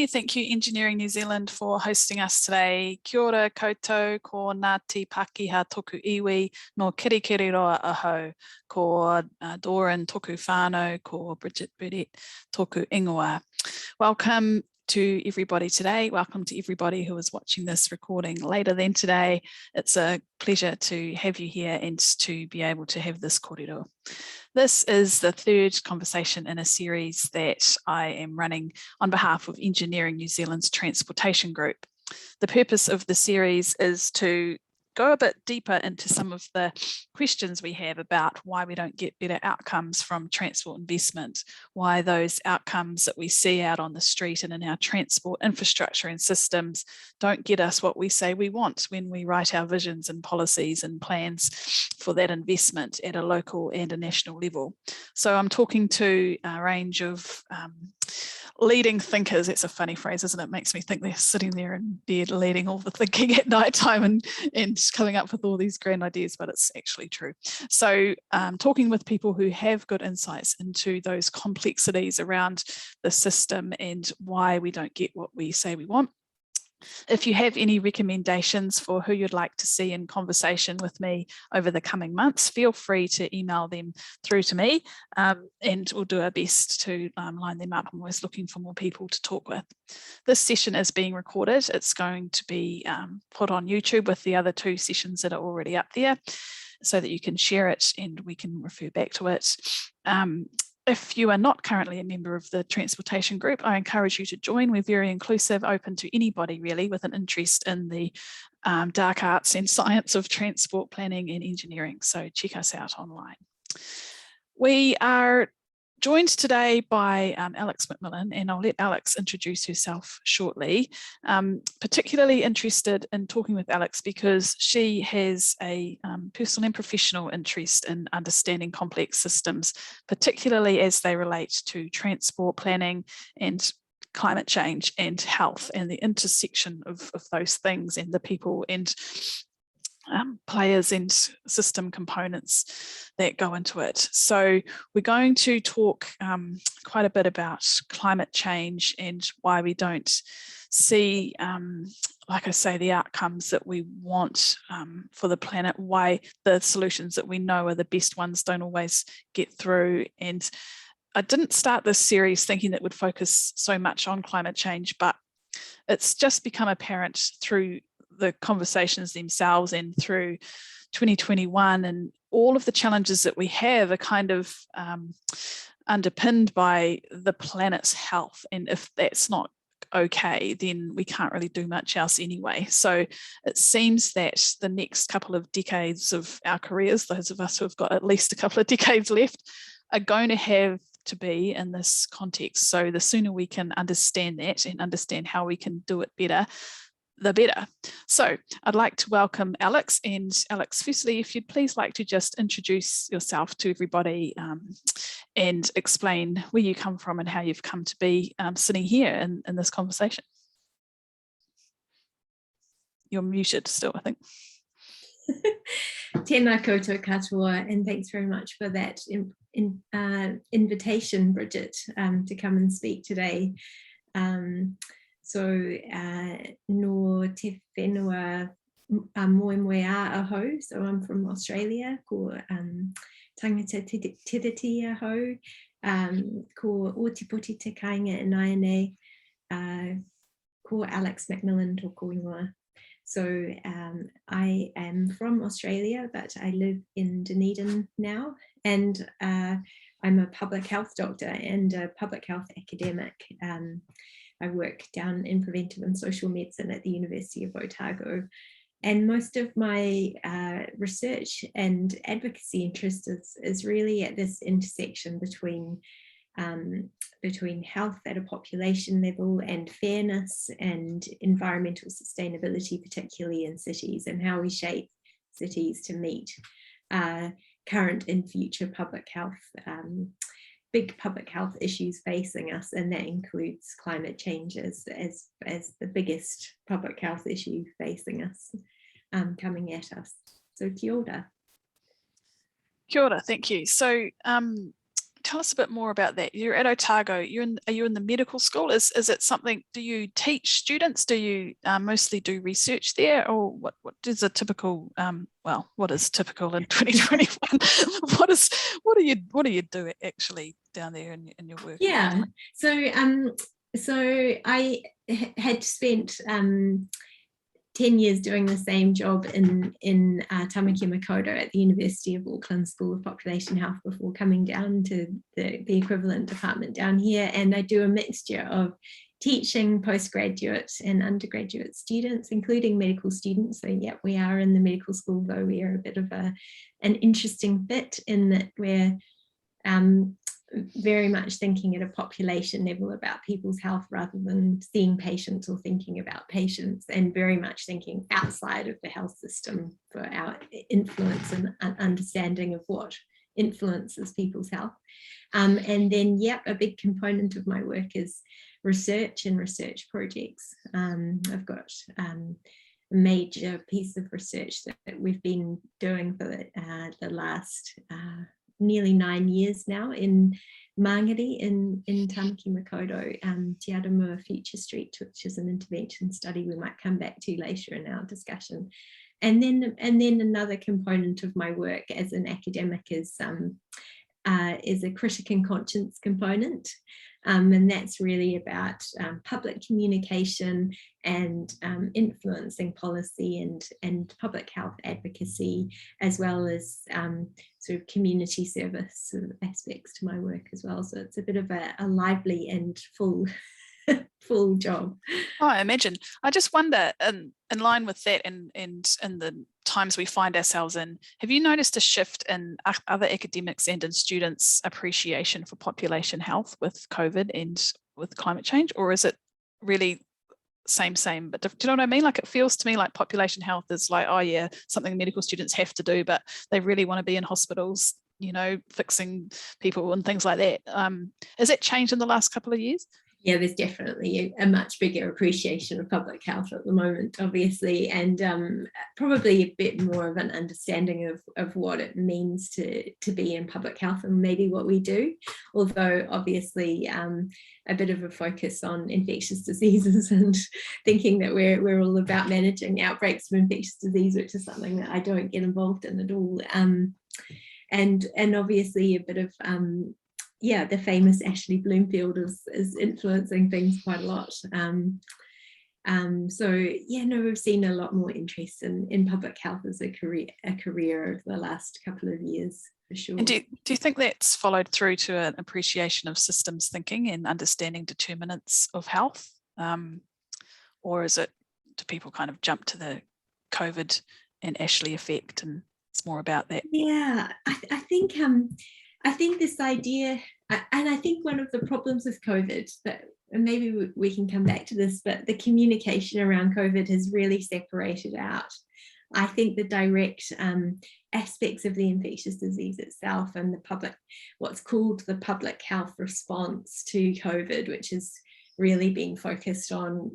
Thank you, Engineering New Zealand, for hosting us today. Kia ora koutou, ko Ngāti Pākehā toku iwi, no kirikiri roa aho, ko Doran toku whānau, ko Bridget Burdett toku ingoa. Welcome to everybody today. Welcome to everybody who is watching this recording later than today. It's a pleasure to have you here and to be able to have this kōrero. This is the third conversation in a series that I am running on behalf of Engineering New Zealand's Transportation Group. The purpose of the series is to go a bit deeper into some of the questions we have about why we don't get better outcomes from transport investment, why those outcomes that we see out on the street and in our transport infrastructure and systems don't get us what we say we want when we write our visions and policies and plans for that investment at a local and a national level. So I'm talking to a range of leading thinkers. It's a funny phrase, isn't it? It makes me think they're sitting there in bed leading all the thinking at night time and coming up with all these grand ideas, but it's actually true. So talking with people who have good insights into those complexities around the system and why we don't get what we say we want. If you have any recommendations for who you'd like to see in conversation with me over the coming months, feel free to email them through to me and we'll do our best to line them up. I'm always looking for more people to talk with. This session is being recorded. It's going to be put on YouTube with the other two sessions that are already up there so that you can share it and we can refer back to it. If you are not currently a member of the Transportation Group, I encourage you to join. We're very inclusive, open to anybody really with an interest in the dark arts and science of transport planning and engineering. So check us out online. We are joined today by Alex Macmillan, and I'll let Alex introduce herself shortly. Particularly interested in talking with Alex because she has a personal and professional interest in understanding complex systems, particularly as they relate to transport planning and climate change and health and the intersection of those things and the people and players and system components that go into it. So we're going to talk quite a bit about climate change and why we don't see, like I say, the outcomes that we want for the planet, why the solutions that we know are the best ones don't always get through. And I didn't start this series thinking that would focus so much on climate change, but it's just become apparent through the conversations themselves and through 2021, and all of the challenges that we have are kind of underpinned by the planet's health. And if that's not okay, then we can't really do much else anyway. So it seems that the next couple of decades of our careers, those of us who have got at least a couple of decades left, are going to have to be in this context. So the sooner we can understand that and understand how we can do it better, the better. So I'd like to welcome Alex. And Alex, firstly, if you'd please like to just introduce yourself to everybody and explain where you come from and how you've come to be sitting here in this conversation. You're muted still, I think. Tēnā koutou katoa, and thanks very much for that invitation, Bridget, to come and speak today. So no te whenua moe aho, so I'm from Australia, ko tangata tiriti aho, ko otipoti te kāinga inai nei, ko Alex Macmillan tōku ingoa. So I am from Australia, but I live in Dunedin now, and I'm a public health doctor and a public health academic. I work down in preventive and social medicine at the University of Otago. And most of my research and advocacy interest is really at this intersection between health at a population level and fairness and environmental sustainability, particularly in cities, and how we shape cities to meet current and future public health big public health issues facing us, and that includes climate change as the biggest public health issue facing us, coming at us. So kia ora. Kia ora, thank you. So tell us a bit more about that? You're at Otago. Are you in the medical school? Is it something? Do you teach students? Do you mostly do research there, or what is a typical? What is typical in 2021? What do you do actually down there in your work? Yeah. So I had spent 10 years doing the same job in Tamaki Makaurau at the University of Auckland School of Population Health before coming down to the equivalent department down here. And I do a mixture of teaching postgraduate and undergraduate students, including medical students. So yeah, we are in the medical school, though we are a bit of an interesting fit in that we're very much thinking at a population level about people's health rather than seeing patients or thinking about patients, and very much thinking outside of the health system for our influence and understanding of what influences people's health. And then, a big component of my work is research and research projects. I've got a major piece of research that we've been doing for the last nearly 9 years now in Mangere in Tamaki Makaurau, Te Aramua Future Street, which is an intervention study we might come back to later in our discussion. And then another component of my work as an academic is a critic and conscience component. And that's really about public communication and influencing policy and public health advocacy, as well as sort of community service sort of aspects to my work as well. So it's a bit of a lively and full job. Oh, I imagine. I just wonder, in line with that and the times we find ourselves in, have you noticed a shift in other academics and in students' appreciation for population health with COVID and with climate change? Or is it really same, but do you know what I mean? Like, it feels to me like population health is like, oh yeah, something medical students have to do, but they really want to be in hospitals, fixing people and things like that. Has it changed in the last couple of years? Yeah, there's definitely a much bigger appreciation of public health at the moment, obviously, and probably a bit more of an understanding of what it means to be in public health and maybe what we do. Although obviously a bit of a focus on infectious diseases and thinking that we're all about managing outbreaks of infectious disease, which is something that I don't get involved in at all. And obviously a bit of the famous Ashley Bloomfield is influencing things quite a lot. We've seen a lot more interest in public health as a career over the last couple of years, for sure. And do you think that's followed through to an appreciation of systems thinking and understanding determinants of health? Or do people kind of jump to the COVID and Ashley effect and it's more about that? Yeah, I think this idea, and I think one of the problems with COVID, that and maybe we can come back to this, but the communication around COVID has really separated out, I think, the direct aspects of the infectious disease itself and what's called the public health response to COVID, which is really being focused on,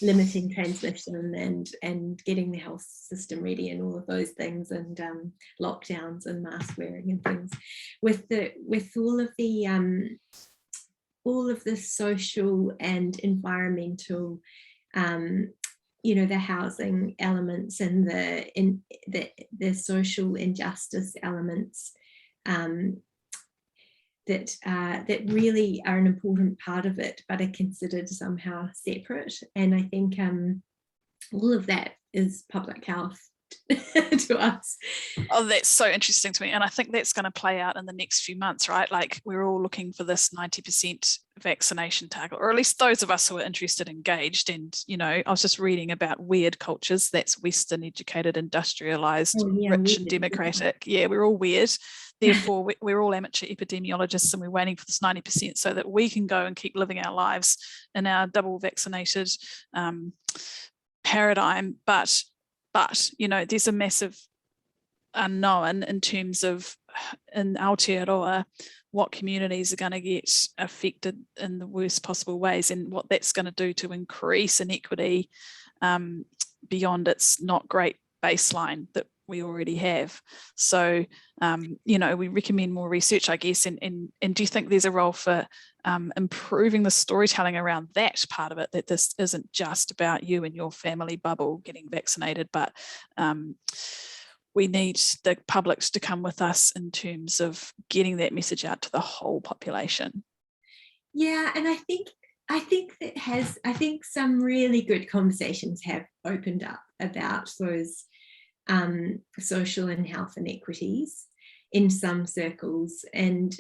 limiting transmission and getting the health system ready and all of those things, and lockdowns and mask wearing and things. With all of the social and environmental, the housing elements and the social injustice elements, that really are an important part of it, but are considered somehow separate. And I think all of that is public health to us. Oh, that's so interesting to me. And I think that's going to play out in the next few months, right? Like, we're all looking for this 90% vaccination target, or at least those of us who are interested, engaged. And, I was just reading about weird cultures. That's Western educated, industrialized, rich and democratic. Yeah, we're all weird. Therefore, we're all amateur epidemiologists, and we're waiting for this 90% so that we can go and keep living our lives in our double vaccinated paradigm. But there's a massive unknown in terms of, in Aotearoa, what communities are going to get affected in the worst possible ways, and what that's going to do to increase inequity beyond its not great baseline that we already have. So, we recommend more research, I guess. And do you think there's a role for improving the storytelling around that part of it, that this isn't just about you and your family bubble getting vaccinated, but we need the public to come with us in terms of getting that message out to the whole population? Yeah, and I think some really good conversations have opened up about those social and health inequities in some circles, and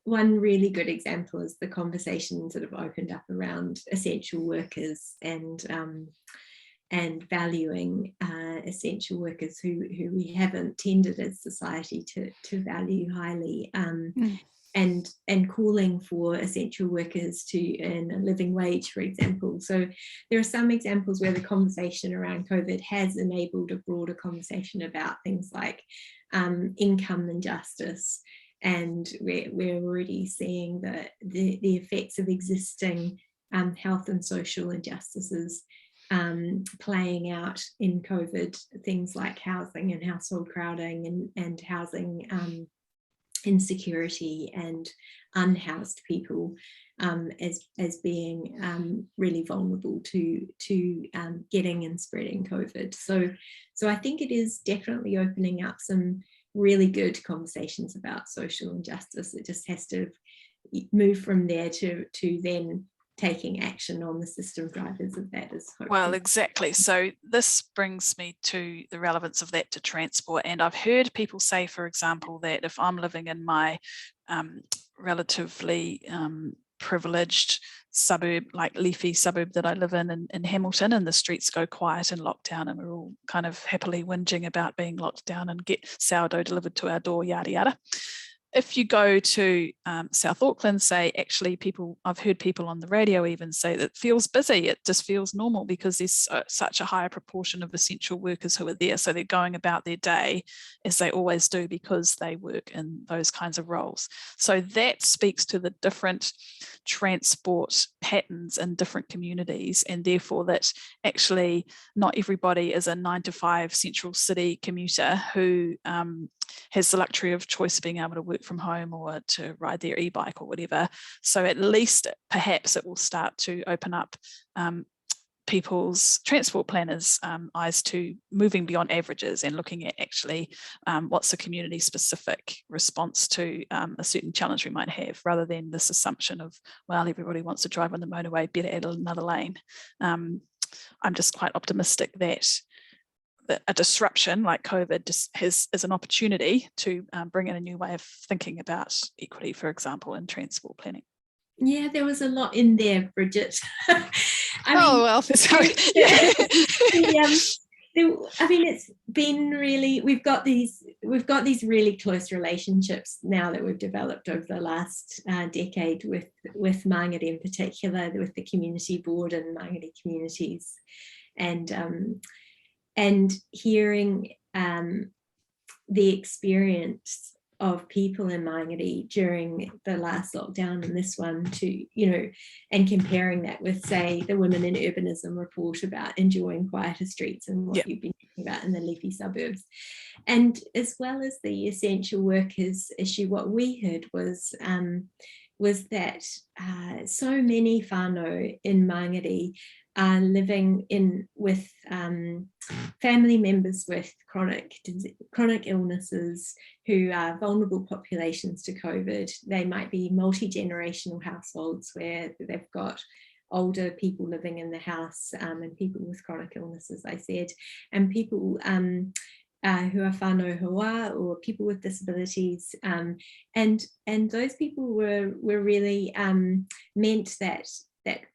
one really good example is the conversations that have opened up around essential workers and valuing essential workers who we haven't tended as society to value highly, and calling for essential workers to earn a living wage, for example. So there are some examples where the conversation around COVID has enabled a broader conversation about things like income and justice, and we're already seeing the effects of existing health and social injustices playing out in COVID, things like housing and household crowding and housing insecurity and unhoused people as being really vulnerable to getting and spreading COVID. So I think it is definitely opening up some really good conversations about social injustice. It just has to move from there to then taking action on the system drivers of that. Well, exactly. So this brings me to the relevance of that to transport. And I've heard people say, for example, that if I'm living in my relatively privileged suburb, like leafy suburb that I live in Hamilton, and the streets go quiet in lockdown and we're all kind of happily whinging about being locked down and get sourdough delivered to our door, yada yada. If you go to South Auckland, say, actually I've heard people on the radio even say that it feels busy, it just feels normal because there's such a higher proportion of essential workers who are there. So they're going about their day as they always do because they work in those kinds of roles. So that speaks to the different transport patterns in different communities, and therefore that actually not everybody is a 9-to-5 central city commuter who has the luxury of choice of being able to work from home or to ride their e-bike or whatever. So at least perhaps it will start to open up people's transport planners' eyes to moving beyond averages and looking at actually what's the community specific response to a certain challenge we might have, rather than this assumption of, well, everybody wants to drive on the motorway, better add another lane. I'm just quite optimistic that a disruption like COVID is an opportunity to bring in a new way of thinking about equity, for example, in transport planning. Yeah, there was a lot in there, Bridget. It's been really, we've got these really close relationships now that we've developed over the last decade with Māngere in particular, with the community board and Māngere communities, and hearing the experience of people in Māngere during the last lockdown and this one, and comparing that with, say, the Women in Urbanism report about enjoying quieter streets and what you've been talking about in the leafy suburbs. And as well as the essential workers issue, what we heard was that so many whānau in Māngere are living with family members with chronic illnesses who are vulnerable populations to COVID. They might be multi-generational households where they've got older people living in the house and people with chronic illnesses, I said, and people who are whānau hoa or people with disabilities, and those people were really meant that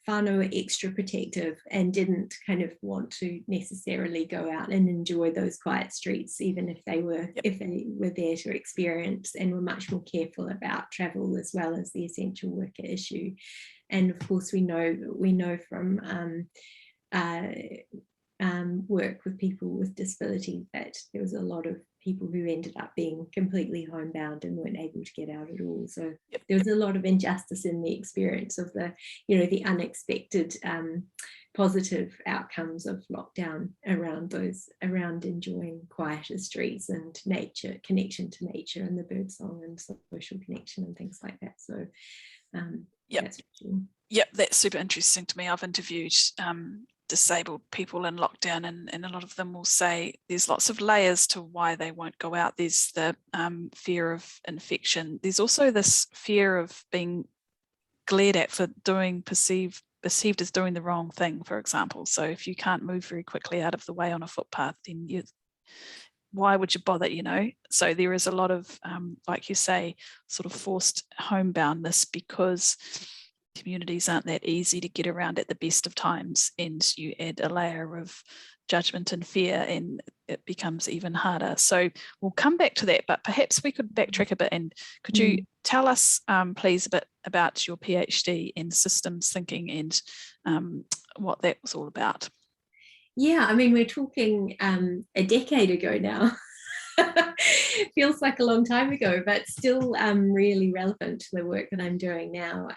whānau were extra protective and didn't kind of want to necessarily go out and enjoy those quiet streets, even if they were there to experience, and were much more careful about travel as well as the essential worker issue. And of course, we know from work with people with disability that there was a lot of people who ended up being completely homebound and weren't able to get out at all. So there was a lot of injustice in the experience of the unexpected positive outcomes of lockdown around enjoying quieter streets and nature, connection to nature and the birdsong and social connection and things like that. So that's super interesting to me. I've interviewed disabled people in lockdown, and a lot of them will say there's lots of layers to why they won't go out. There's the fear of infection. There's also this fear of being glared at for doing perceived as doing the wrong thing, for example. So if you can't move very quickly out of the way on a footpath, then why would you bother, So there is a lot of, like you say, sort of forced homeboundness because communities aren't that easy to get around at the best of times, and you add a layer of judgment and fear and it becomes even harder. So we'll come back to that, but perhaps we could backtrack a bit, and could you tell us please a bit about your PhD in systems thinking and what that was all about? Yeah, I mean, we're talking a decade ago now. Feels like a long time ago, but still really relevant to the work that I'm doing now.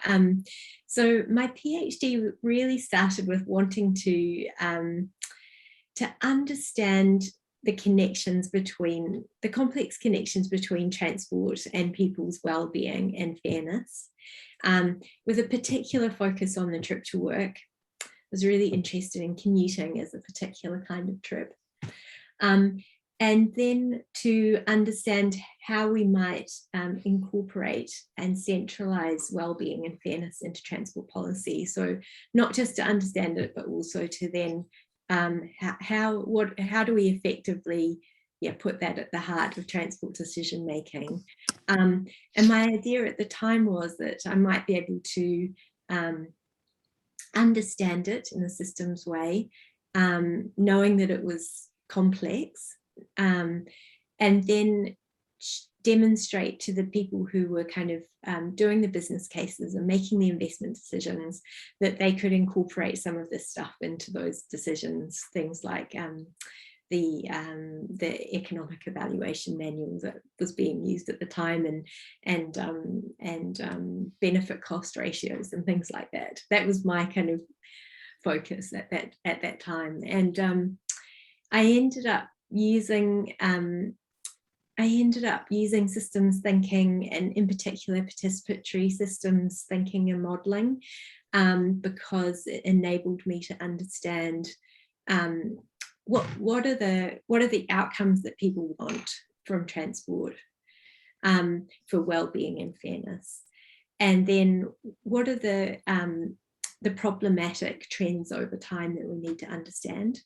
So my PhD really started with wanting to understand the complex connections between transport and people's well-being and fairness, with a particular focus on the trip to work. I was really interested in commuting as a particular kind of trip. And then to understand how we might incorporate and centralise well-being and fairness into transport policy. So not just to understand it, but also to then how do we effectively put that at the heart of transport decision making. And my idea at the time was that I might be able to understand it in a systems way, knowing that it was complex, and then demonstrate to the people who were kind of doing the business cases and making the investment decisions that they could incorporate some of this stuff into those decisions, things like the economic evaluation manual that was being used at the time, and benefit cost ratios and things like that. That was my kind of focus at that time, and I ended up using systems thinking, and in particular participatory systems thinking and modelling, because it enabled me to understand what are the outcomes that people want from transport for well-being and fairness, and then what are the problematic trends over time that we need to understand.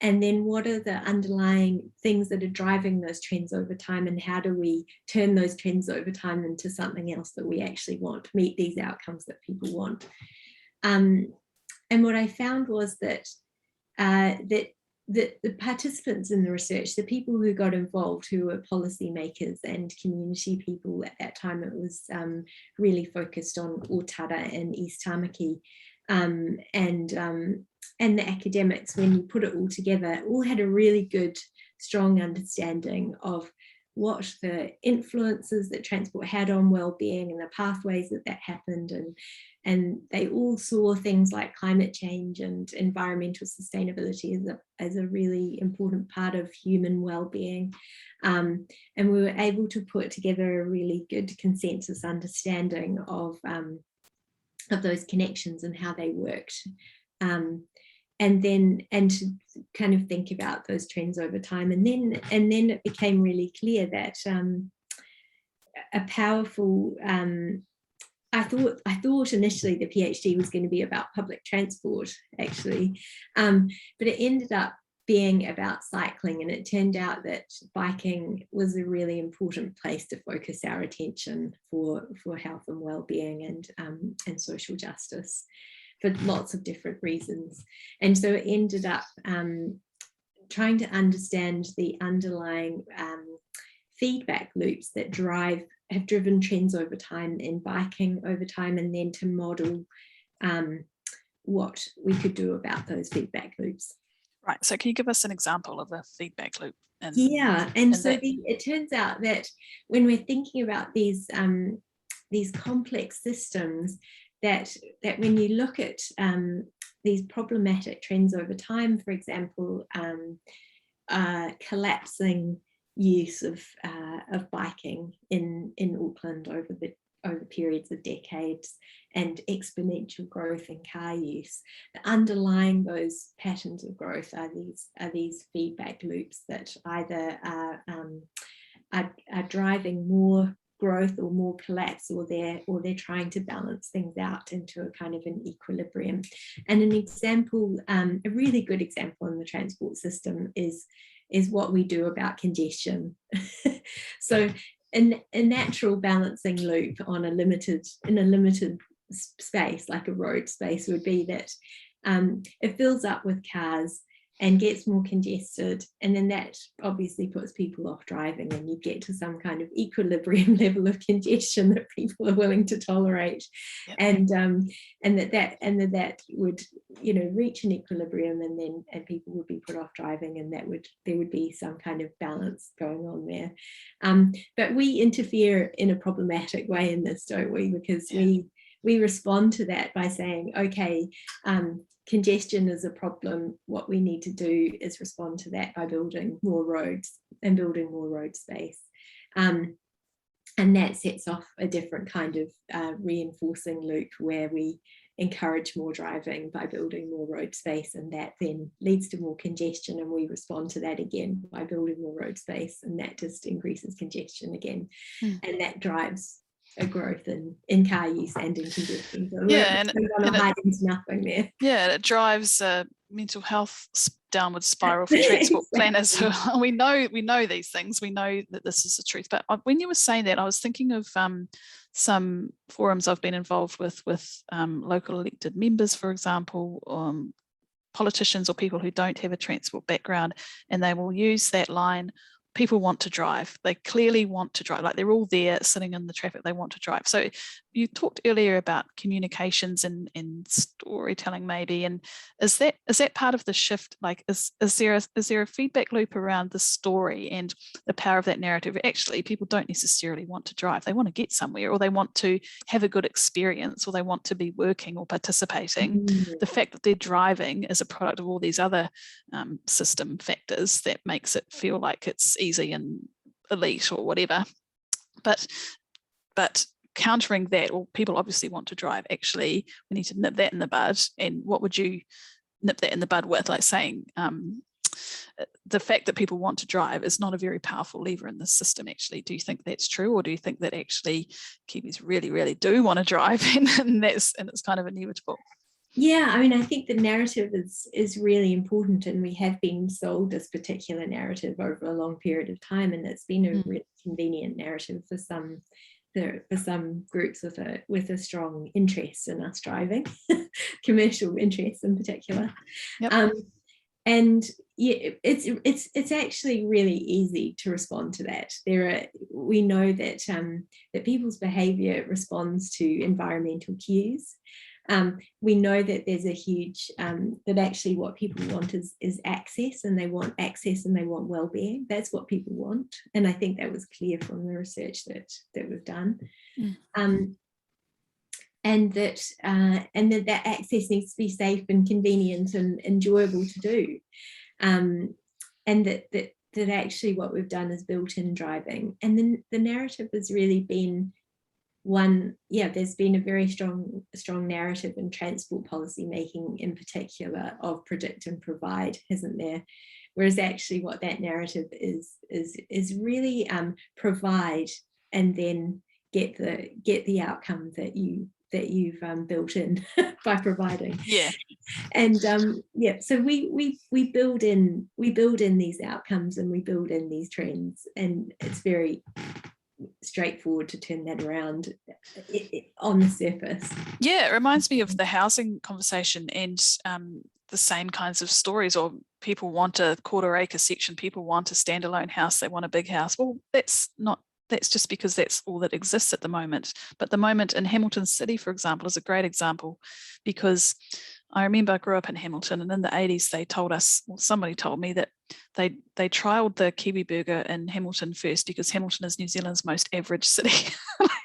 And then what are the underlying things that are driving those trends over time, and how do we turn those trends over time into something else that we actually want to meet these outcomes that people want. And what I found was that the participants in the research, the people who got involved, who were policymakers and community people at that time, it was really focused on Otara and East Tamaki, and the academics, when you put it all together, all had a really good, strong understanding of what the influences that transport had on well-being and the pathways that happened, and they all saw things like climate change and environmental sustainability as a really important part of human well-being, and we were able to put together a really good consensus understanding of those connections and how they worked. And to kind of think about those trends over time, and then it became really clear that a powerful. I thought initially the PhD was going to be about public transport, actually, but it ended up being about cycling, and it turned out that biking was a really important place to focus our attention for health and well-being and social justice, for lots of different reasons. And so it ended up trying to understand the underlying feedback loops that have driven trends over time in biking over time, and then to model what we could do about those feedback loops. Right, so can you give us an example of a feedback loop? It turns out that when we're thinking about these complex systems, that when you look at these problematic trends over time, for example, collapsing use of biking in Auckland over periods of decades, and exponential growth in car use. Underlying those patterns of growth are these feedback loops that either are driving more growth or more collapse, or they're trying to balance things out into a kind of an equilibrium. And an example, a really good example in the transport system is what we do about congestion. So a natural balancing loop in a limited space, like a road space, would be that it fills up with cars and gets more congested, and then that obviously puts people off driving, and you get to some kind of equilibrium level of congestion that people are willing to tolerate. Yep. And that would, you know, reach an equilibrium, and people would be put off driving, and there would be some kind of balance going on there. But we interfere in a problematic way in this, don't we? Because we respond to that by saying, okay, congestion is a problem. What we need to do is respond to that by building more roads and building more road space. And that sets off a different kind of reinforcing loop, where we encourage more driving by building more road space, and that then leads to more congestion, and we respond to that again by building more road space, and that just increases congestion again. And that drives a growth in car use and in congestion. So and hide into nothing there. Yeah, it drives mental health downward spiral for transport planners. We know these things. We know that this is the truth. But when you were saying that, I was thinking of some forums I've been involved with local elected members, for example, politicians or people who don't have a transport background, and they will use that line, people want to drive. They clearly want to drive. Like, they're all there sitting in the traffic. They want to drive. So you talked earlier about communications and storytelling, maybe. And is that part of the shift? Like, is there a feedback loop around the story and the power of that narrative? Actually, people don't necessarily want to drive. They want to get somewhere, or they want to have a good experience, or they want to be working or participating. The fact that they're driving is a product of all these other system factors that makes it feel like it's easy and elite or whatever. But countering that, or people obviously want to drive, actually we need to nip that in the bud. And what would you nip that in the bud with? Like saying the fact that people want to drive is not a very powerful lever in the system, actually. Do you think that's true, or do you think that actually Kiwis really, really do want to drive, and it's kind of inevitable? Yeah, I mean, I think the narrative is really important, and we have been sold this particular narrative over a long period of time, and it's been a really convenient narrative for some groups with a strong interest in us driving, commercial interest in particular. Yep. And yeah, it's actually really easy to respond to that. We know that that people's behaviour responds to environmental cues. We know that there's a huge, that actually what people want is access, and they want access and they want well-being. That's what people want. And I think that was clear from the research that we've done. And that access needs to be safe and convenient and enjoyable to do. And that actually what we've done is built in driving. And then the narrative has really been there's been a very strong narrative in transport policy making, in particular, of predict and provide, hasn't there? Whereas actually what that narrative is really provide and then get the outcome that you've built in by providing. Yeah. And so we build in these outcomes, and we build in these trends, and it's very straightforward to turn that around on the surface. Yeah, it reminds me of the housing conversation and the same kinds of stories. Or people want a quarter-acre section, people want a standalone house, they want a big house. Well, that's just because that's all that exists at the moment. But the moment in Hamilton City, for example, is a great example, because I remember I grew up in Hamilton, and in the 80s they told us, well, somebody told me that they trialled the Kiwi burger in Hamilton first because Hamilton is New Zealand's most average city.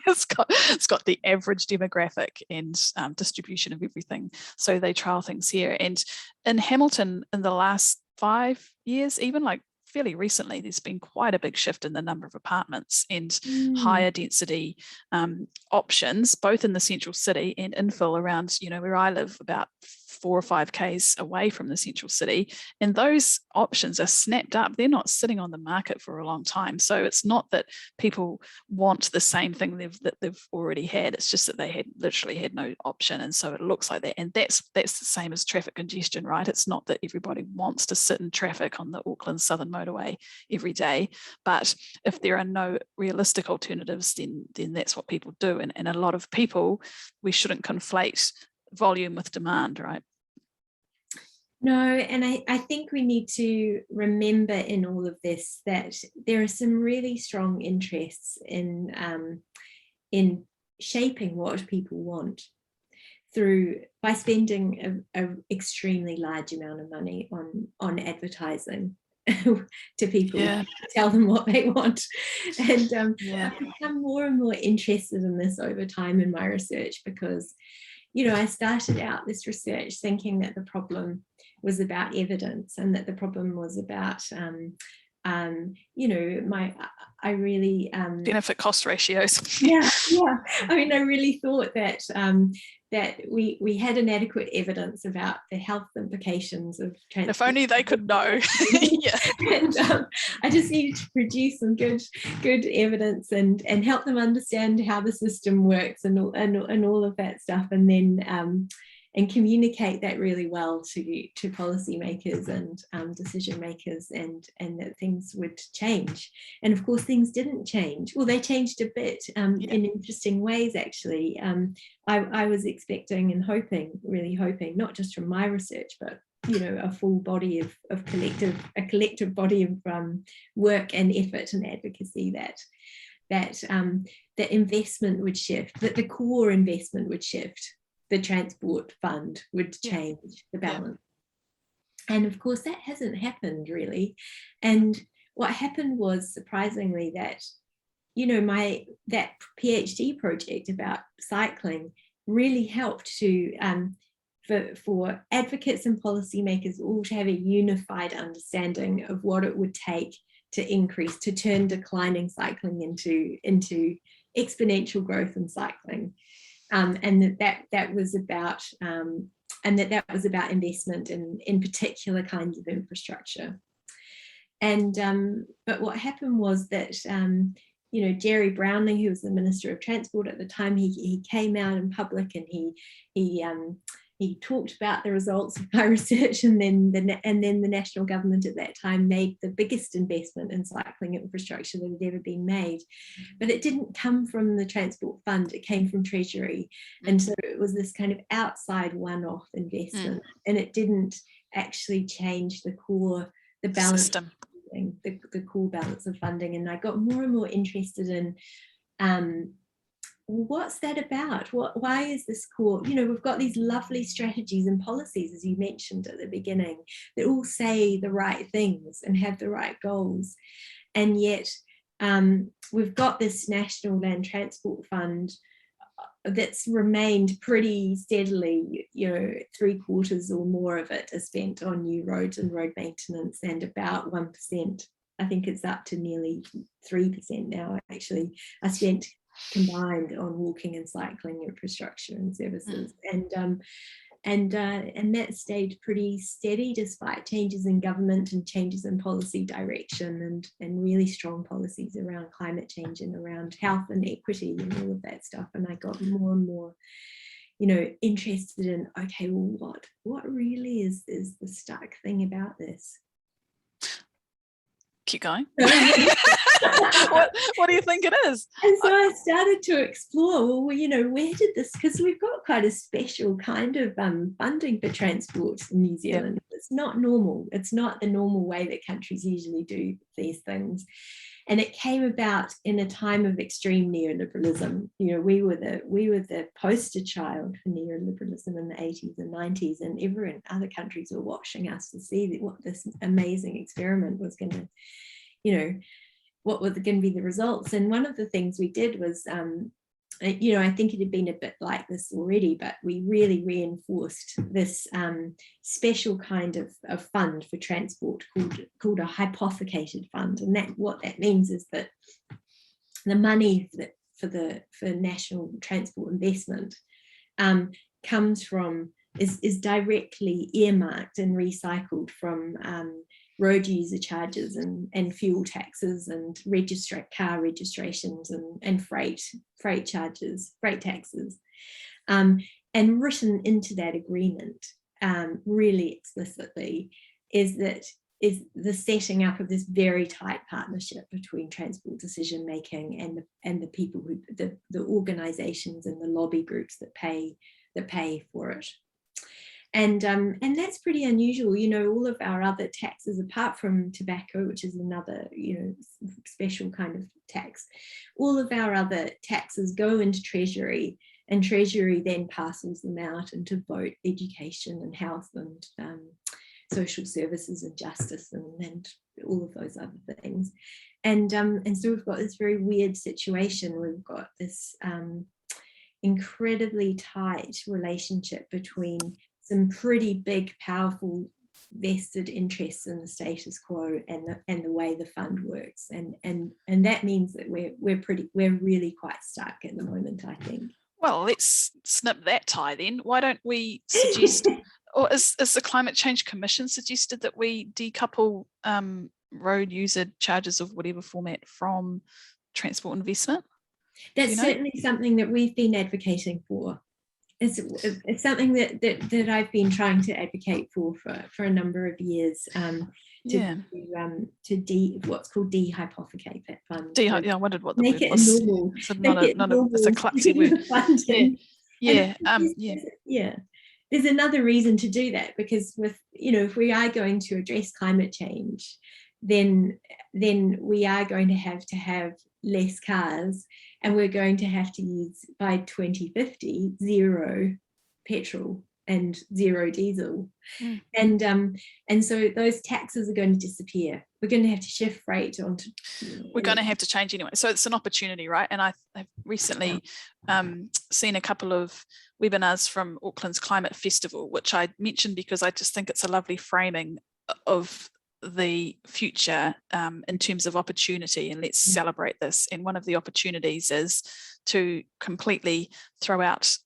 it's got the average demographic and distribution of everything. So they trial things here. And in Hamilton in the last 5 years, even like fairly recently, there's been quite a big shift in the number of apartments and higher density options, both in the central city and infill around, where I live, about 4 or 5 k's away from the central city. And those options are snapped up. They're not sitting on the market for a long time. So it's not that people want the same thing that they've already had. It's just that they had literally had no option. And so it looks like that. And that's the same as traffic congestion, right? It's not that everybody wants to sit in traffic on the Auckland Southern Motorway every day. But if there are no realistic alternatives, then that's what people do. And a lot of people, we shouldn't conflate volume with demand, right? No, and I think we need to remember in all of this that there are some really strong interests in shaping what people want by spending an extremely large amount of money on advertising to people, to tell them what they want. And I've become more and more interested in this over time in my research because, I started out this research thinking that the problem was about evidence and that the problem was about, I really... benefit cost ratios. Yeah. I mean, I really thought that that we had inadequate evidence about the health implications of transport. If only they could know. Yeah. And I just needed to produce some good evidence and help them understand how the system works and all of that stuff, and then and communicate that really well to policymakers and decision makers, and that things would change. And of course, things didn't change. Well, they changed a bit in interesting ways, actually. I was expecting and really hoping, not just from my research, but a full body of collective body of work and effort and advocacy that investment would shift, that the core investment would shift. The transport fund would change the balance. And of course, that hasn't happened really. And what happened was, surprisingly, that, that PhD project about cycling really helped to, for advocates and policymakers all to have a unified understanding of what it would take to turn declining cycling into exponential growth in cycling. And that was about investment in particular kinds of infrastructure. And but what happened was that Jerry Brownlee, who was the Minister of Transport at the time, he came out in public and he talked about the results of my research, and then the national government at that time made the biggest investment in cycling infrastructure that had ever been made. But it didn't come from the Transport Fund, it came from Treasury. And so it was this kind of outside one-off investment, and it didn't actually change the balance system. The core balance of funding. And I got more and more interested in what's that about? Why is this core? We've got these lovely strategies and policies, as you mentioned at the beginning, that all say the right things and have the right goals. And yet we've got this National Land Transport Fund that's remained pretty steadily, 3/4 or more of it is spent on new roads and road maintenance, and about 1%, I think it's up to nearly 3% now actually, are spent combined on walking and cycling infrastructure and services. And that stayed pretty steady despite changes in government and changes in policy direction and really strong policies around climate change and around health and equity and all of that stuff. And I got more and more interested in, okay, well, what really is the stuck thing about this? Keep going. What do you think it is? And so I started to explore, well, where did this, because we've got quite a special kind of funding for transport in New Zealand. It's not normal. It's not the normal way that countries usually do these things. And it came about in a time of extreme neoliberalism. You know, we were the poster child for neoliberalism in the 80s and 90s, and other countries were watching us to see what this amazing experiment was going to, you know, what were going to be the results. And one of the things we did was, you know, I think it had been a bit like this already, but we really reinforced this special kind of fund for transport called a hypothecated fund. And what that means is that the money for national transport investment is directly earmarked and recycled from road user charges and fuel taxes and car registrations and freight taxes, and written into that agreement really explicitly is the setting up of this very tight partnership between transport decision making and the people the organizations and the lobby groups that pay for it. And that's pretty unusual. You know, all of our other taxes, apart from tobacco, which is another, you know, special kind of tax, all of our other taxes go into Treasury, and Treasury then parcels them out into vote, education and health and social services and justice and all of those other things. And so we've got this very weird situation. We've got this incredibly tight relationship between some pretty big, powerful vested interests in the status quo and the way the fund works, and that means that we're really quite stuck at the moment, I think. Well, let's snip that tie then. Why don't we suggest, or is the Climate Change Commission suggested that we decouple road user charges of whatever format from transport investment? That's certainly something that we've been advocating for. It's something that I've been trying to advocate for a number of years. What's called dehypothecate that fund. I wondered what the make word it was. Normal. It's a clumsy word. There's another reason to do that, because if we are going to address climate change, then we are going to have less cars, and we're going to have to use by 2050 zero petrol and zero diesel. And so those taxes are going to disappear. We're going to have to shift freight onto. We're going to have to change anyway. So it's an opportunity, right? And I've recently seen a couple of webinars from Auckland's Climate Festival, which I mentioned because I just think it's a lovely framing of the future in terms of opportunity, and let's celebrate this. And one of the opportunities is to completely throw out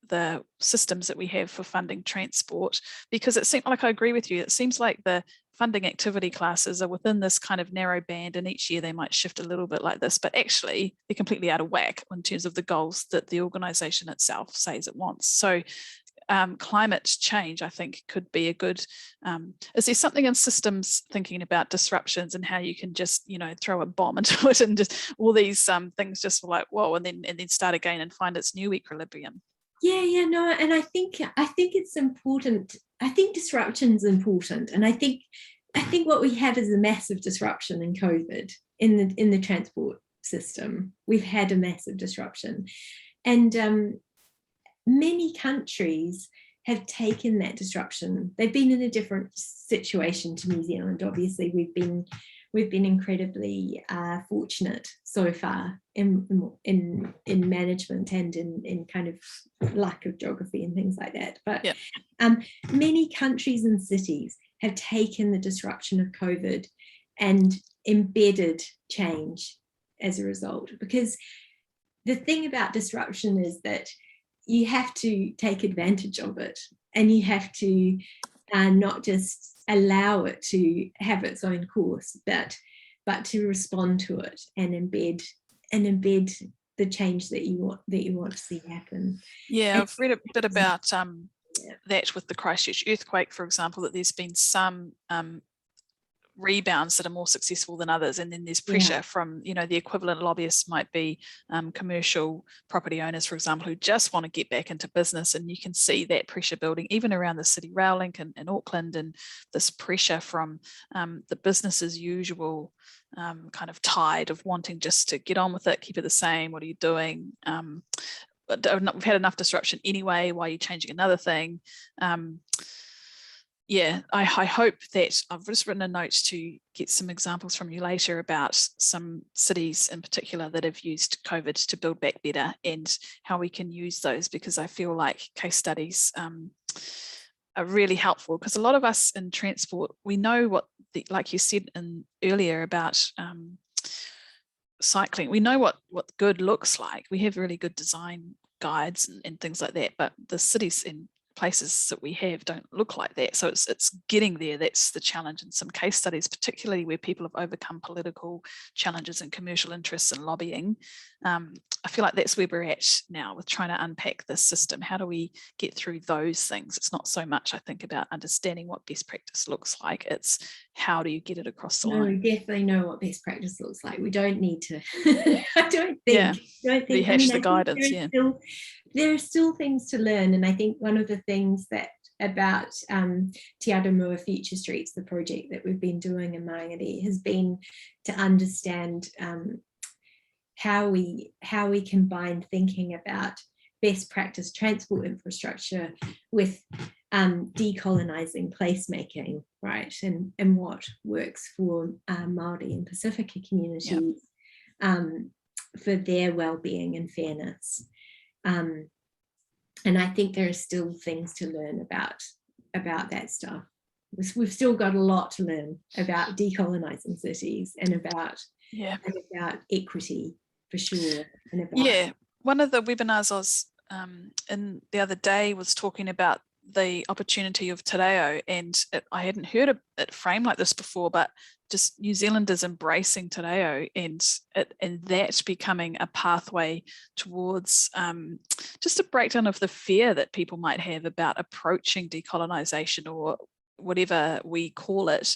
the systems that we have for funding transport, because it seems like, I agree with you, it seems like the funding activity classes are within this kind of narrow band, and each year they might shift a little bit like this, but actually they're completely out of whack in terms of the goals that the organisation itself says it wants. So climate change, I think, could be a good, is there something in systems thinking about disruptions and how you can just, throw a bomb into it and just all these things just like, whoa, and then start again and find its new equilibrium? No, and I think it's important. I think disruption's important, and I think what we have is a massive disruption in COVID in the transport system. We've had a massive disruption, and many countries have taken that disruption. They've been in a different situation to New Zealand. Obviously, we've been incredibly fortunate so far in management and in kind of lack of geography and things like that. But many countries and cities have taken the disruption of COVID and embedded change as a result. Because the thing about disruption is that you have to take advantage of it, and you have to not just allow it to have its own course, but to respond to it and embed the change that you want to see happen. I've read a bit about that with the Christchurch earthquake, for example, that there's been some rebounds that are more successful than others, and then there's pressure from, you know, the equivalent lobbyists might be commercial property owners, for example, who just want to get back into business, and you can see that pressure building even around the city rail link in Auckland, and this pressure from the business as usual kind of tide of wanting just to get on with it, keep it the same, what are you doing, but we've had enough disruption anyway, why are you changing another thing? I hope that I've just written a note to get some examples from you later about some cities in particular that have used COVID to build back better, and how we can use those, because I feel like case studies are really helpful, because a lot of us in transport, we know what, like you said earlier about cycling, we know what good looks like. We have really good design guides and things like that, but the cities and places that we have don't look like that. So it's getting there that's the challenge. In some case studies, particularly where people have overcome political challenges and commercial interests and lobbying, I feel like that's where we're at now with trying to unpack this system. How do we get through those things? It's not so much, I think, about understanding what best practice looks like. It's how do you get it across the line? We definitely know what best practice looks like. We don't need to I don't think rehash the guidance. There are still things to learn, and I think one of the things that about Te Aramua Future Streets, the project that we've been doing in Māngere, has been to understand how we combine thinking about best practice transport infrastructure with decolonising placemaking, right, and what works for Māori and Pacifica communities for their well-being and fairness. And I think there are still things to learn about that stuff. We've still got a lot to learn about decolonising cities and about equity, for sure. And about one of the webinars I was in the other day was talking about the opportunity of Te Reo, and I hadn't heard it framed like this before, but just New Zealanders embracing Te Reo and that becoming a pathway towards just a breakdown of the fear that people might have about approaching decolonisation, or whatever we call it,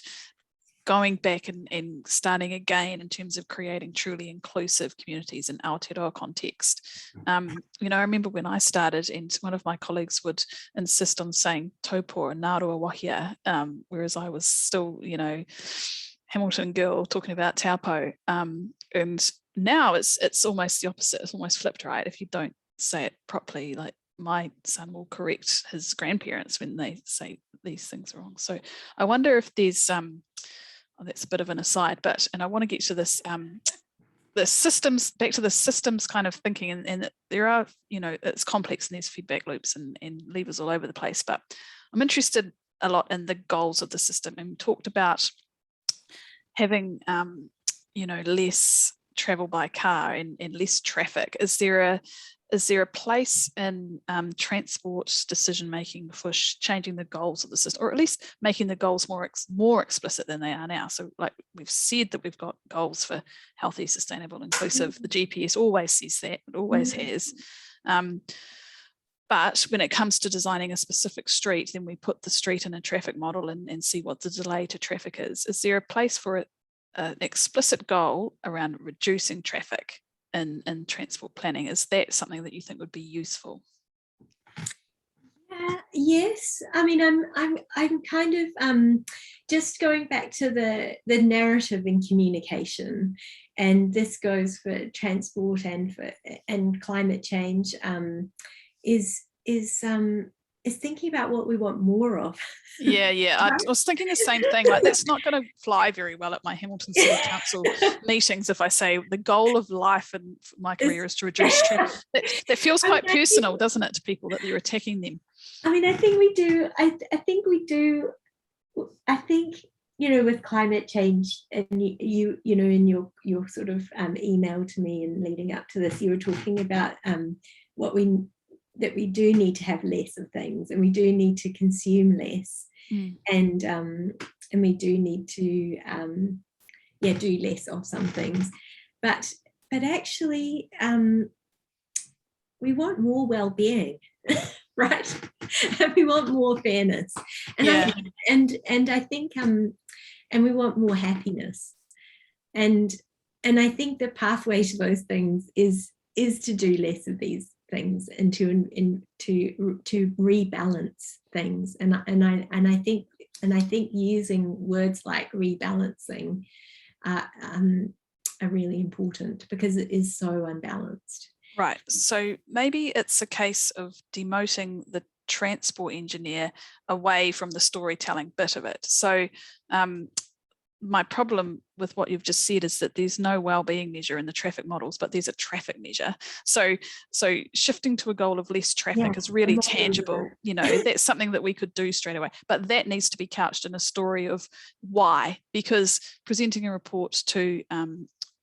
going back and starting again in terms of creating truly inclusive communities in Aotearoa context. You know, I remember when I started, and one of my colleagues would insist on saying taupo and Ngārua Wahia, whereas I was still, you know, Hamilton girl talking about taupo. And now it's almost the opposite. It's almost flipped, right? If you don't say it properly, like my son will correct his grandparents when they say these things wrong. So I wonder if there's that's a bit of an aside, and I want to get to this the systems, back to the systems kind of thinking, and there are, you know, it's complex and there's feedback loops and levers all over the place, but I'm interested a lot in the goals of the system, and we talked about having you know, less travel by car and less traffic. Is there a place in transport decision making for changing the goals of the system, or at least making the goals more explicit than they are now? So, like we've said that we've got goals for healthy, sustainable, inclusive. The GPS always says that, it always has. But when it comes to designing a specific street, then we put the street in a traffic model and see what the delay to traffic is. Is there a place for an explicit goal around reducing traffic in transport planning? Is that something that you think would be useful? Yes, I mean, I'm kind of just going back to the narrative in communication, and this goes for transport and climate change. Is thinking about what we want more of. Yeah. I was thinking the same thing. Like, that's not going to fly very well at my Hamilton City Council meetings if I say the goal of life and my career is to reduce traffic. That feels quite personal, doesn't it, to people, that you're attacking them? I mean, I think we do. I think we do. I think, you know, with climate change, and you know, in your sort of email to me and leading up to this, you were talking about that we do need to have less of things, and we do need to consume less, and we do need to do less of some things, but actually we want more well-being, right? And we want more fairness, and I think and we want more happiness. And I think the pathway to those things is to do less of these things and to rebalance things. And I think using words like rebalancing are really important, because it is so unbalanced. Right. So maybe it's a case of demoting the transport engineer away from the storytelling bit of it. So my problem with what you've just said is that there's no well-being measure in the traffic models, but there's a traffic measure. So shifting to a goal of less traffic is really tangible. You know, that's something that we could do straight away, but that needs to be couched in a story of why, because presenting a report to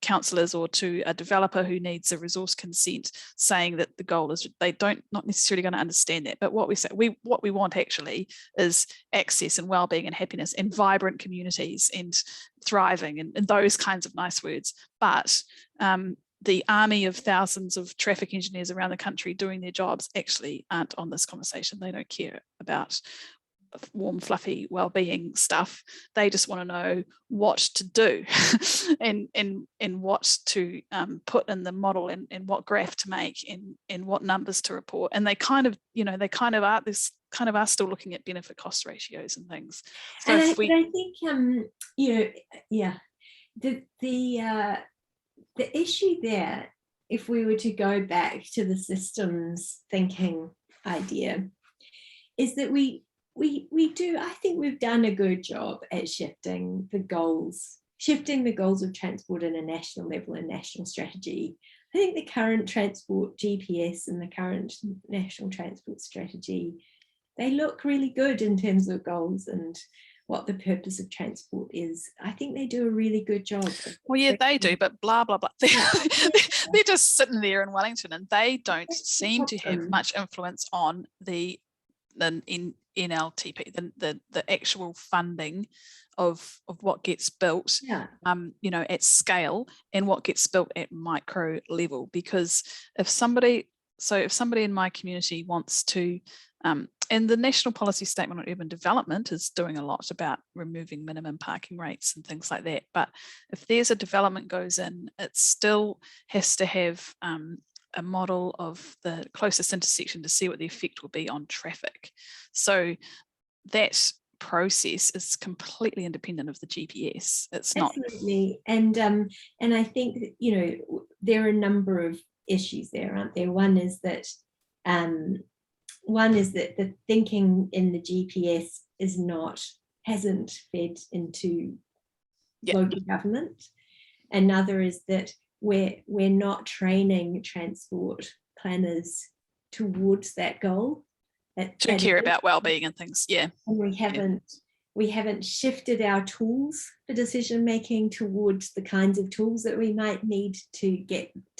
councillors or to a developer who needs a resource consent saying that the goal is, they not necessarily going to understand that. But what we want actually is access and well-being and happiness and vibrant communities and thriving and those kinds of nice words. But the army of thousands of traffic engineers around the country doing their jobs actually aren't on this conversation. They don't care about warm, fluffy well-being stuff. They just want to know what to do and what to put in the model and what graph to make and what numbers to report. And they kind of are still looking at benefit cost ratios and things. So and I think the issue there, if we were to go back to the systems thinking idea, is that we do, I think we've done a good job at shifting the goals of transport at a national level and national strategy. I think the current transport GPS and the current national transport strategy, they look really good in terms of goals and what the purpose of transport is. I think they do a really good job. Well, yeah, they do, but blah, blah, blah. They're just sitting there in Wellington and they don't seem to have much influence on the NLTP, the actual funding of what gets built, at scale and what gets built at micro level. Because if somebody in my community wants to, and the National Policy Statement on Urban Development is doing a lot about removing minimum parking rates and things like that. But if there's a development goes in, it still has to have a model of the closest intersection to see what the effect will be on traffic. So that process is completely independent of the GPS. It's not. Absolutely. And I think that, there are a number of issues there, aren't there? One is that the thinking in the GPS hasn't fed into local government. Another is that we're not training transport planners towards that goal. To care about well-being and things, yeah. And we haven't shifted our tools for decision making towards the kinds of tools that we might need to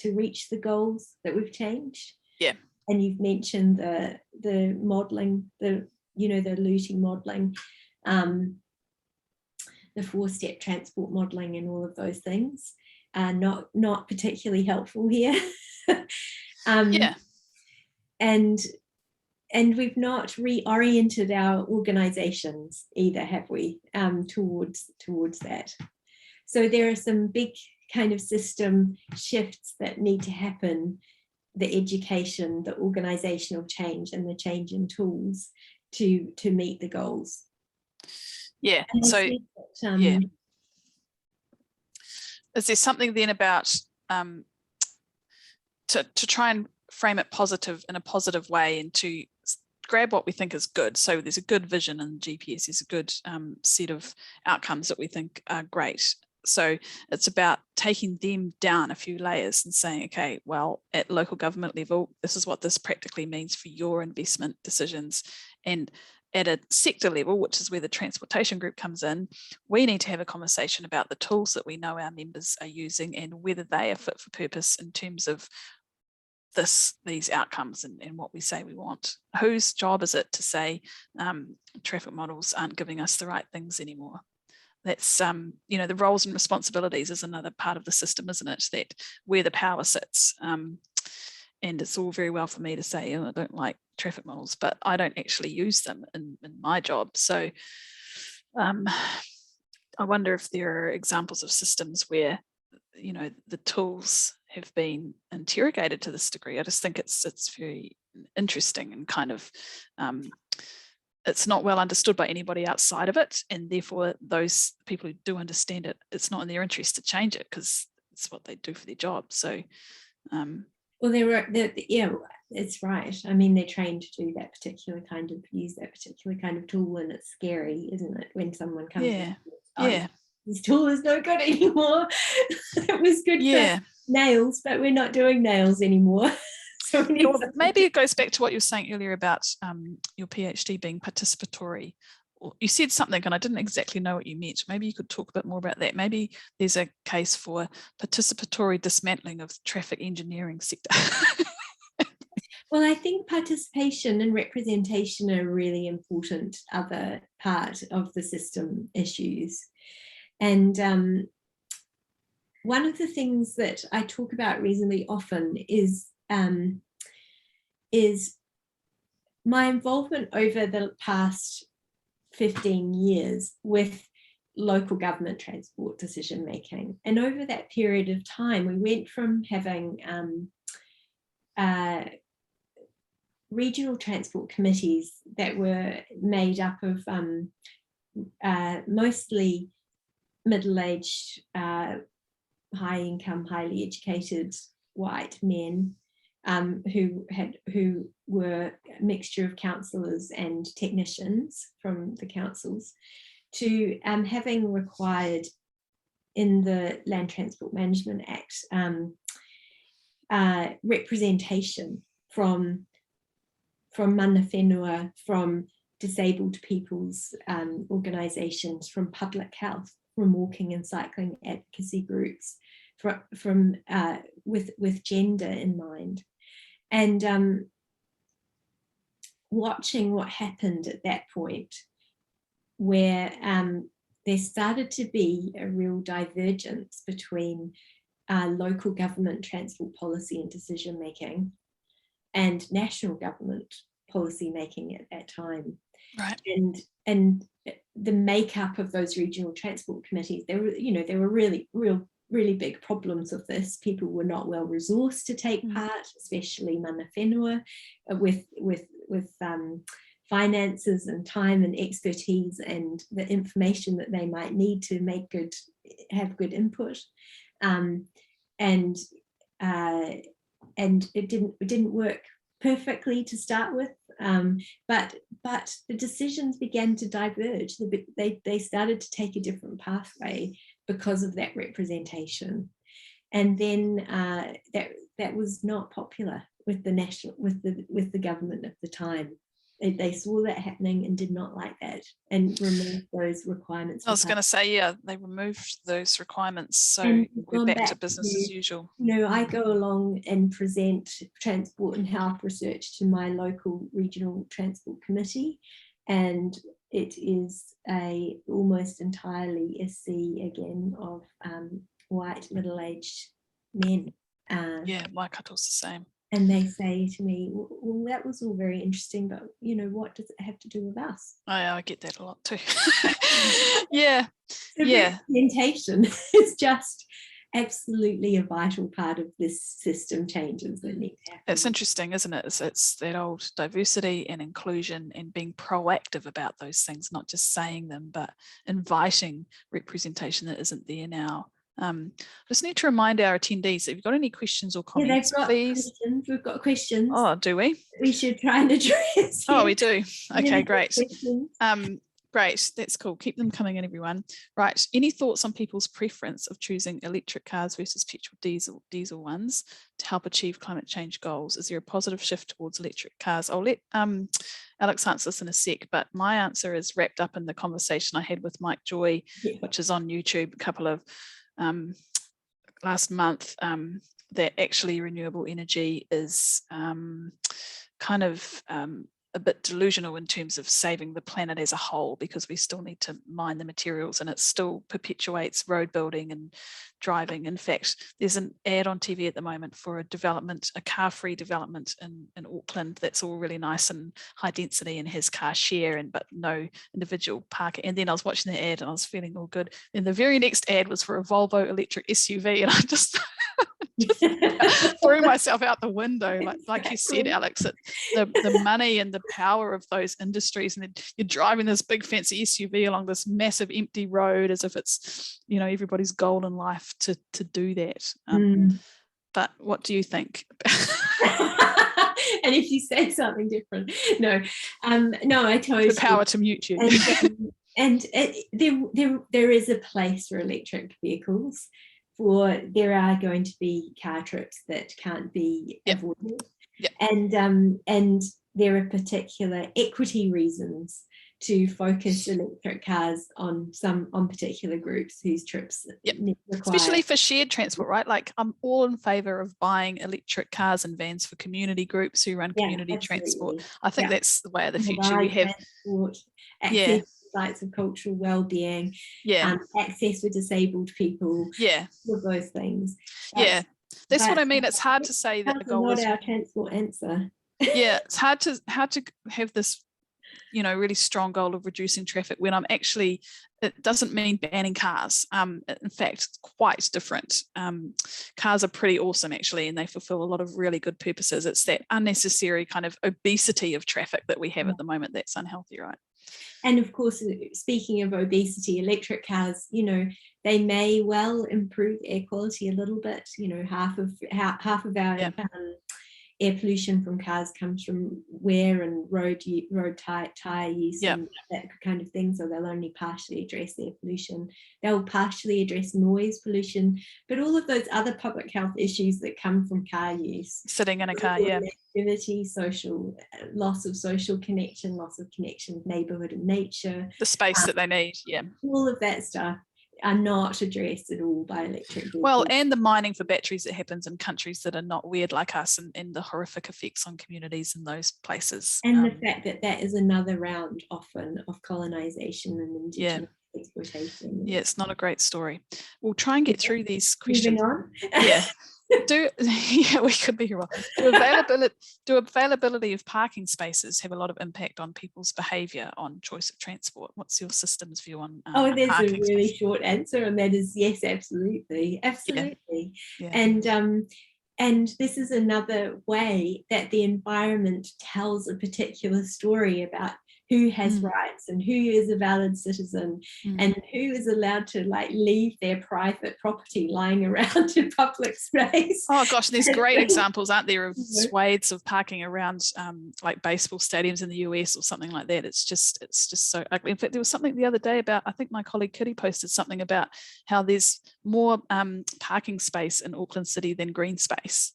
reach the goals that we've changed. Yeah. And you've mentioned the modelling, the looting modelling, the 4-step transport modelling, and all of those things are not particularly helpful here. And we've not reoriented our organisations either, have we, towards that? So there are some big kind of system shifts that need to happen: the education, the organisational change, and the change in tools to meet the goals. Yeah. And so is there something then about to try and frame it in a positive way and to grab what we think is good? So there's a good vision in GPS, there's a good set of outcomes that we think are great. So it's about taking them down a few layers and saying, okay, well, at local government level, this is what this practically means for your investment decisions. And at a sector level, which is where the transportation group comes in, we need to have a conversation about the tools that we know our members are using and whether they are fit for purpose in terms of these outcomes and what we say we want. Whose job is it to say traffic models aren't giving us the right things anymore? That's the roles and responsibilities is another part of the system, isn't it? That where the power sits. And it's all very well for me to say, I don't like traffic models, but I don't actually use them in my job. So I wonder if there are examples of systems where, you know, the tools have been interrogated to this degree. I just think it's very interesting and kind of it's not well understood by anybody outside of it, and therefore those people who do understand it, it's not in their interest to change it because it's what they do for their job. So well, yeah, it's right. I mean, they're trained to do that particular kind of, use that particular kind of tool, and it's scary, isn't it, when someone comes in, yeah, this tool is no good anymore. It was good for nails, but we're not doing nails anymore. So well, maybe it goes back to what you were saying earlier about your PhD being participatory. You said something and I didn't exactly know what you meant. Maybe you could talk a bit more about that. Maybe there's a case for participatory dismantling of the traffic engineering sector. Well, I think participation and representation are a really important other part of the system issues. And one of the things that I talk about reasonably often is my involvement over the past 15 years with local government transport decision making. And over that period of time, we went from having regional transport committees that were made up of mostly middle-aged, high-income, highly educated white men who were a mixture of councillors and technicians from the councils, to having required in the Land Transport Management Act representation from mana whenua, from disabled people's organisations, from public health, from walking and cycling advocacy groups, from with gender in mind. And watching what happened at that point, where there started to be a real divergence between local government transport policy and decision making and national government policy making at that time. Right. And the makeup of those regional transport committees, there were really big problems with this. People were not well resourced to take part, especially mana whenua, with finances and time and expertise and the information that they might need to have good input. And it didn't work perfectly to start with, but the decisions began to diverge. They started to take a different pathway because of that representation, and then that was not popular with the government at the time. They saw that happening and did not like that, and removed those requirements. I was going to say, yeah, they removed those requirements, so we're back to business as usual. I go along and present transport and health research to my local regional transport committee, and it is almost entirely a sea again of white middle-aged men. Yeah, Waikato's the same. And they say to me, well, that was all very interesting, but what does it have to do with us? I get that a lot too. Yeah. So representation is just absolutely a vital part of this system changes that need to happen. It's interesting, isn't it? It's that old diversity and inclusion and being proactive about those things, not just saying them, but inviting representation that isn't there now. I just need to remind our attendees, if you've got any questions or comments, please. Questions. We've got questions. Oh, do we? We should try and address. Oh, we do. Okay, great. Questions. Great, that's cool. Keep them coming in, everyone. Right, any thoughts on people's preference of choosing electric cars versus petrol diesel ones to help achieve climate change goals? Is there a positive shift towards electric cars? I'll let Alex answer this in a sec, but my answer is wrapped up in the conversation I had with Mike Joy, which is on YouTube a couple of last month, that actually renewable energy is kind of a bit delusional in terms of saving the planet as a whole, because we still need to mine the materials, and it still perpetuates road building and driving. In fact, there's an ad on TV at the moment for a car-free development in Auckland that's all really nice and high density and has car share but no individual parking. And then I was watching the ad and I was feeling all good. And the very next ad was for a Volvo electric SUV, and I just threw myself out the window. Like you said, Alex, the money and the power of those industries, and then you're driving this big fancy SUV along this massive empty road as if it's, everybody's goal in life to do that. But what do you think? And if you say something different, no, I totally. The power to mute you. And there is a place for electric vehicles. There are going to be car trips that can't be avoided, and there are particular equity reasons to focus electric cars on particular groups whose trips require. Especially for shared transport, right? Like, I'm all in favour of buying electric cars and vans for community groups who run community transport. I think that's the way of the future. We have transport, access to sites of cultural well-being, access for disabled people, all of those things. That's what I mean. It's hard to say that the goal is our transport answer. It's hard to have this really strong goal of reducing traffic when it doesn't mean banning cars. In fact, it's quite different. Cars are pretty awesome actually, and they fulfill a lot of really good purposes. It's that unnecessary kind of obesity of traffic that we have at the moment that's unhealthy, right? And of course, speaking of obesity, electric cars, they may well improve air quality a little bit. Half of our air pollution from cars comes from wear and road tire use and that kind of thing. So they'll only partially address air pollution. They'll partially address noise pollution, but all of those other public health issues that come from car use, sitting in a car, activity, social loss of social connection, loss of connection with neighbourhood and nature, the space that they need, all of that stuff are not addressed at all by electric vehicles. Well, and the mining for batteries that happens in countries that are not weird like us, and the horrific effects on communities in those places. And the fact that is another round often of colonisation and indigenous exploitation. Yeah, it's not a great story. We'll try and get through these questions. Moving on. We could be here. Do availability of parking spaces have a lot of impact on people's behaviour on choice of transport? What's your system's view on there's a really space? short answer, and that is yes, absolutely. And this is another way that the environment tells a particular story about who has rights and who is a valid citizen and who is allowed to leave their private property lying around in public space. Oh gosh, there's great examples, aren't there, of swathes of parking around like baseball stadiums in the US or something like that. It's just so ugly. In fact, there was something the other day about, I think my colleague Kitty posted something about how there's more parking space in Auckland City than green space.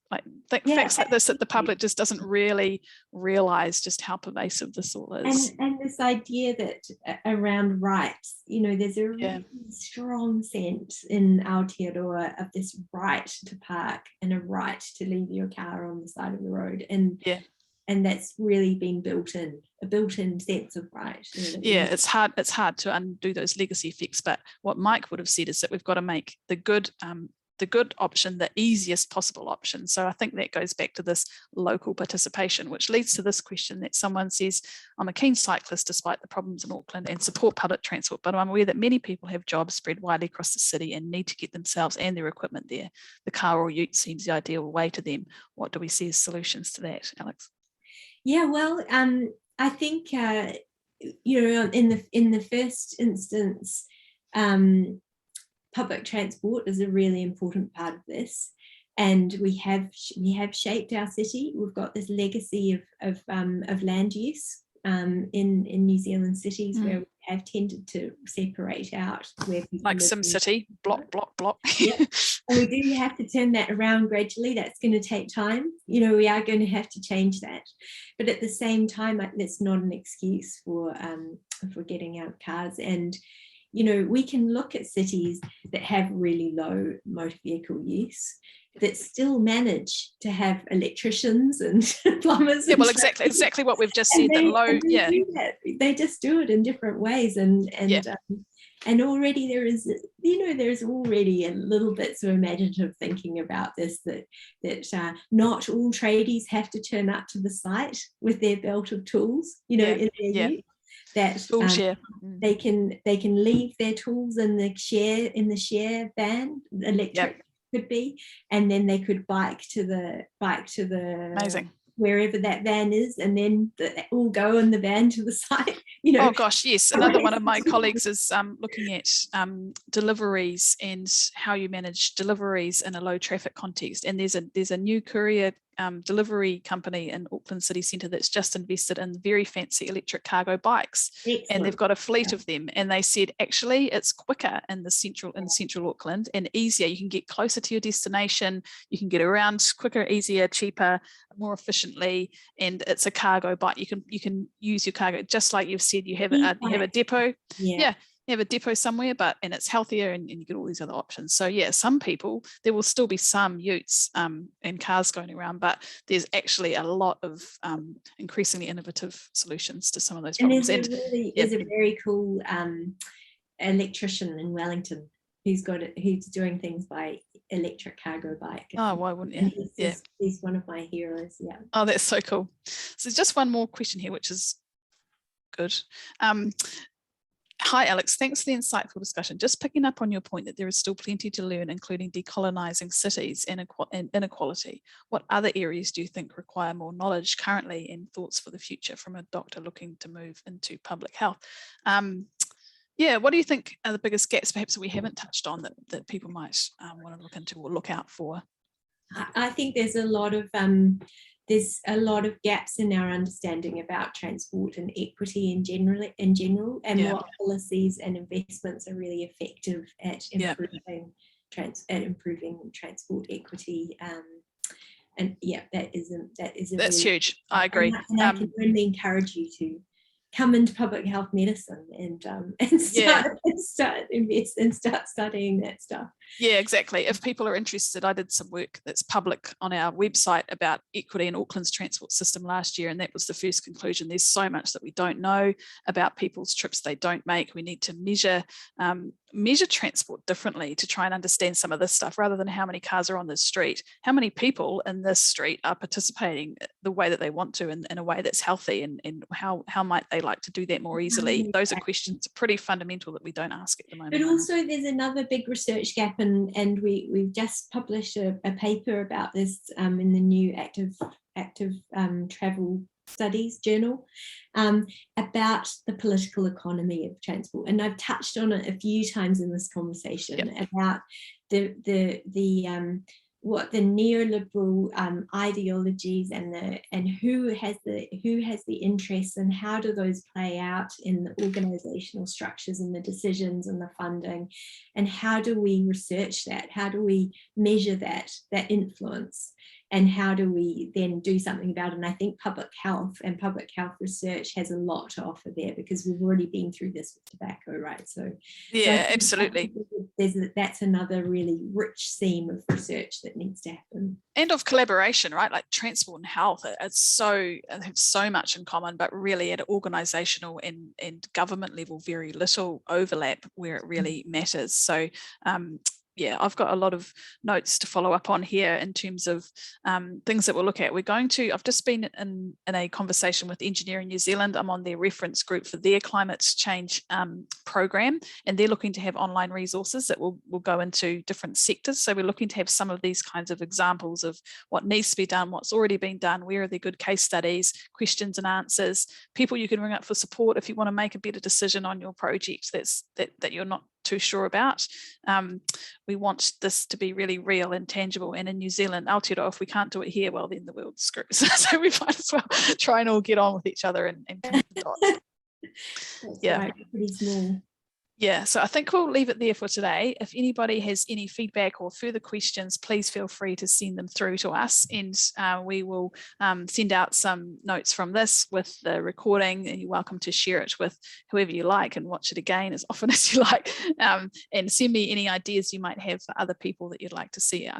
Facts like this that the public just doesn't really realise just how pervasive this all is. And this idea that around rights, there's a really strong sense in Aotearoa of this right to park and a right to leave your car on the side of the road. And that's really been a built-in sense of right. It's hard to undo those legacy effects. But what Mike would have said is that we've got to make the good option the easiest possible option. So I think that goes back to this local participation, which leads to this question that someone says, I'm a keen cyclist despite the problems in Auckland and support public transport, but I'm aware that many people have jobs spread widely across the city and need to get themselves and their equipment there. The car or ute seems the ideal way to them. What do we see as solutions to that, Alex? Yeah, well, I think, in the first instance, public transport is a really important part of this, and we have shaped our city. We've got this legacy of land use in New Zealand cities where we have tended to separate out where people like SimCity, block. And we do have to turn that around gradually. That's going to take time. We are going to have to change that, but at the same time, that's not an excuse for getting out of cars. And you know, we can look at cities that have really low motor vehicle use that still manage to have electricians and plumbers. Yeah, well, exactly what we've just said. They just do it in different ways, and already there's already a little bits of imaginative thinking about this, that not all tradies have to turn up to the site with their belt of tools, in their youth. That they can leave their tools in the share van, electric could be, and then they could bike to the amazing, wherever that van is, and then all go in the van to the site. Oh gosh, yes. Another one of my colleagues is looking at deliveries and how you manage deliveries in a low traffic context. And there's a new courier delivery company in Auckland City Centre that's just invested in very fancy electric cargo bikes. Excellent. And they've got a fleet of them. And they said actually it's quicker in central Auckland and easier. You can get closer to your destination. You can get around quicker, easier, cheaper, more efficiently. And it's a cargo bike. You can use your cargo just like you've said. You have a depot. Yeah. You have a depot somewhere, and it's healthier, and you get all these other options. So yeah, some people, there will still be some utes and cars going around, but there's actually a lot of increasingly innovative solutions to some of those problems. And there's a very cool electrician in Wellington who's doing things by electric cargo bike. Oh, why wouldn't you? He's one of my heroes. Yeah. Oh, that's so cool. So just one more question here, which is good. Hi, Alex. Thanks for the insightful discussion. Just picking up on your point that there is still plenty to learn, including decolonising cities and inequality. What other areas do you think require more knowledge currently and thoughts for the future from a doctor looking to move into public health? What do you think are the biggest gaps perhaps that we haven't touched on that people might want to look into or look out for? I think there's a lot of gaps in our understanding about transport and equity in general, and what policies and investments are really effective at improving transport equity. That's huge. I agree. And I can really encourage you to come into public health medicine and start studying that stuff. Yeah, exactly. If people are interested, I did some work that's public on our website about equity in Auckland's transport system last year, and that was the first conclusion. There's so much that we don't know about people's trips they don't make. We need to measure transport differently to try and understand some of this stuff, rather than how many cars are on this street. How many people in this street are participating the way that they want to in a way that's healthy, and how might they like to do that more easily? Those are questions pretty fundamental that we don't ask at the moment. But also there's another big research gap, and we've just published a paper about this in the new active travel studies journal about the political economy of transport, and I've touched on it a few times in this conversation about what the neoliberal ideologies and who has the interests, and how do those play out in the organizational structures and the decisions and the funding, and how do we research that, how do we measure that influence, and how do we then do something about it? And I think public health and public health research has a lot to offer there, because we've already been through this with tobacco, right? So absolutely. That's another really rich seam of research that needs to happen. And of collaboration, right? Like transport and health, they have so much in common, but really at an organisational and government level, very little overlap where it really matters. So I've got a lot of notes to follow up on here in terms of things that we'll look at. I've just been in a conversation with Engineering New Zealand. I'm on their reference group for their climate change program, and they're looking to have online resources that will go into different sectors. So we're looking to have some of these kinds of examples of what needs to be done, what's already been done, where are there good case studies, questions and answers, people you can ring up for support if you want to make a better decision on your project that you're not too sure about. We want this to be really real and tangible, and in New Zealand, Aotearoa, if we can't do it here, well then the world screws. So we might as well try and all get on with each other and connect the dots. Right, pretty small. Yeah, so I think we'll leave it there for today. If anybody has any feedback or further questions, please feel free to send them through to us, and we will send out some notes from this with the recording, and you're welcome to share it with whoever you like and watch it again as often as you like, and send me any ideas you might have for other people that you'd like to see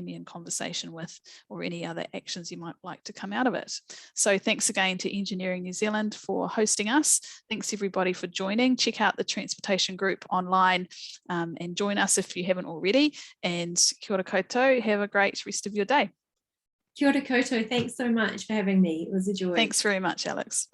me in conversation with, or any other actions you might like to come out of it. So thanks again to Engineering New Zealand for hosting us. Thanks everybody for joining. Check out the transportation group online and join us if you haven't already, and kia ora koutou, have a great rest of your day. Kia ora koutou, thanks so much for having me. It was a joy. Thanks very much, Alex.